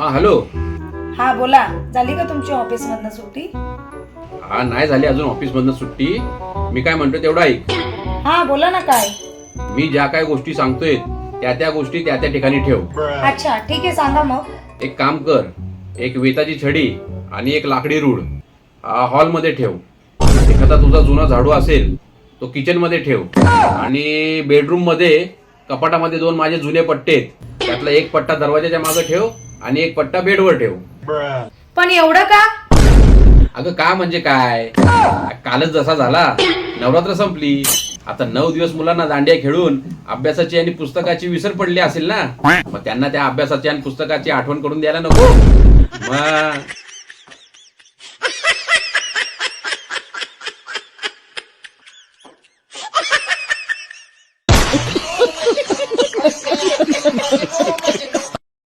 हा हॅलो. हा बोला, झाली का तुमची ऑफिस मधनं सुट्टी? हा नाही झाली अजून ऑफिस मधनं सुट्टी. मी काय म्हणतो तेवढं ऐक. हा बोला ना. काय? मी ज्या काय गोष्टी सांगतोय त्या गोष्टी त्या ठिकाणी ठेव. अच्छा ठीक आहे, सांगा मग. एक काम कर, एक वेताची छडी आणि एक लाकडी रूढ हॉल मध्ये ठेव. एखादा तुझा जुना झाडू असेल तो किचन मध्ये ठेव. आणि बेडरूम मध्ये कपाटामध्ये 2 माझे जुने पट्टे आहेत, त्यातला एक पट्टा दरवाजाच्या मागे ठेव आणि एक पट्टा बेडवर ठेव. पण एवढं का? अगं का म्हणजे काय, कालच जसा झाला नवरात्र संपली. आता 9 दिवस मुलांना दांडिया खेळून अभ्यासाची आणि पुस्तकाची विसर पडली असेल ना, मग त्यांना त्या अभ्यासाची आणि पुस्तकाची आठवण करून द्यायला नको मग.